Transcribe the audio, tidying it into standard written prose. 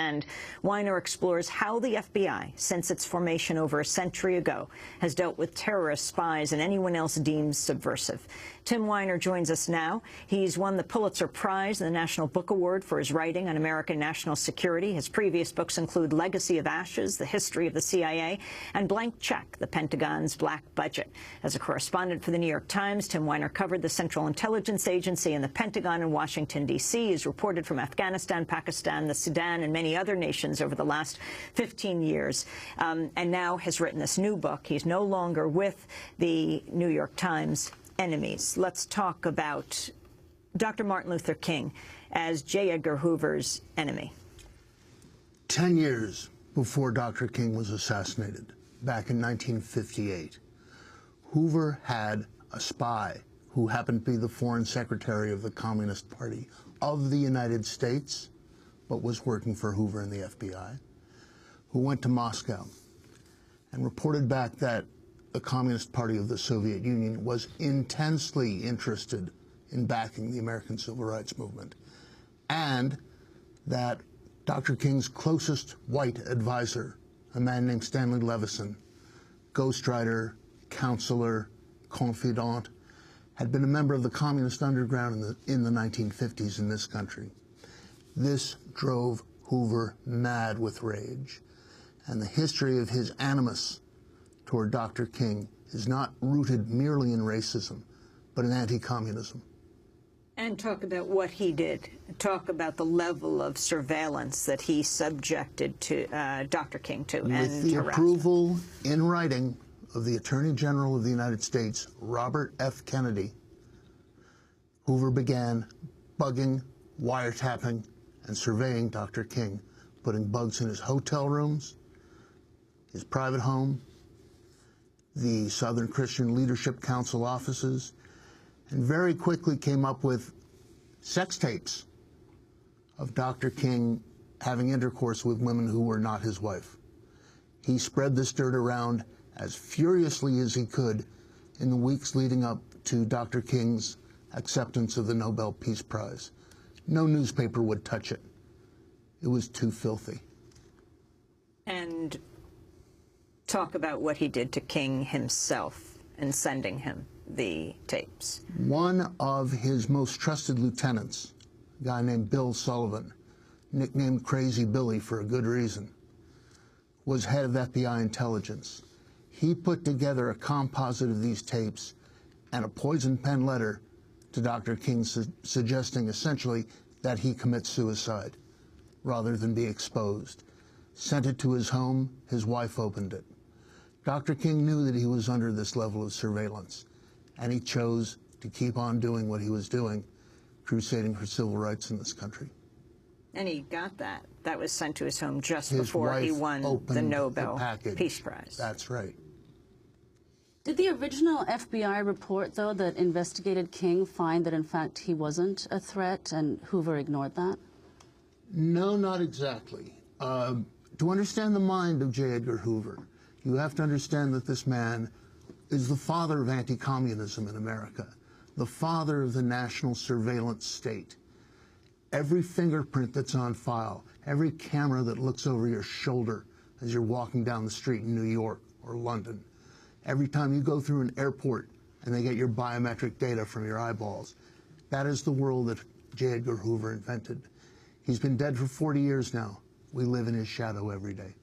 And Weiner explores how the FBI, since its formation over a century ago, has dealt with terrorists, spies, and anyone else deemed subversive. Tim Weiner joins us now. He's won the Pulitzer Prize and the National Book Award for his writing on American national security. His previous books include Legacy of Ashes, The History of the CIA, and Blank Check, The Pentagon's Black Budget. As a correspondent for the New York Times, Tim Weiner covered the Central Intelligence Agency and the Pentagon in Washington, D.C. He's reported from Afghanistan, Pakistan, the Sudan, and many other nations over the last 15 years, and now has written this new book. He's no longer with the New York Times enemies. Let's talk about Dr. Martin Luther King as J. Edgar Hoover's enemy. 10 years before Dr. King was assassinated, back in 1958, Hoover had a spy who happened to be the foreign secretary of the Communist Party of the United States, but was working for Hoover and the FBI, who went to Moscow and reported back that the Communist Party of the Soviet Union was intensely interested in backing the American Civil Rights Movement, and that Dr. King's closest white advisor, a man named Stanley Levison, ghostwriter, counselor, confidant, had been a member of the communist underground in the 1950s in this country. This drove Hoover mad with rage, and the history of his animus toward Dr. King is not rooted merely in racism, but in anti-communism. And talk about what he did. Talk about the level of surveillance that he subjected to Dr. King to. With the approval in writing of the Attorney General of the United States, Robert F. Kennedy, Hoover began bugging, wiretapping, and surveying Dr. King, putting bugs in his hotel rooms, his private home, the Southern Christian Leadership Council offices, and very quickly came up with sex tapes of Dr. King having intercourse with women who were not his wife. He spread this dirt around as furiously as he could in the weeks leading up to Dr. King's acceptance of the Nobel Peace Prize. No newspaper would touch it. It was too filthy. And talk about what he did to King himself in sending him the tapes. One of his most trusted lieutenants, a guy named Bill Sullivan, nicknamed Crazy Billy for a good reason, was head of FBI intelligence. He put together a composite of these tapes and a poison pen letter to Dr. King suggesting essentially that he commit suicide rather than be exposed. Sent it to his home. His wife opened it. Dr. King knew that he was under this level of surveillance, and he chose to keep on doing what he was doing, crusading for civil rights in this country. And he got that. That was sent to his home just before he won the Nobel Peace Prize. That's right. Did the original FBI report, though, that investigated King find that, in fact, he wasn't a threat and Hoover ignored that? No, not exactly. To understand the mind of J. Edgar Hoover, you have to understand that this man is the father of anti-communism in America, the father of the national surveillance state. Every fingerprint that's on file, every camera that looks over your shoulder as you're walking down the street in New York or London, every time you go through an airport and they get your biometric data from your eyeballs, that is the world that J. Edgar Hoover invented. He's been dead for 40 years now. We live in his shadow every day.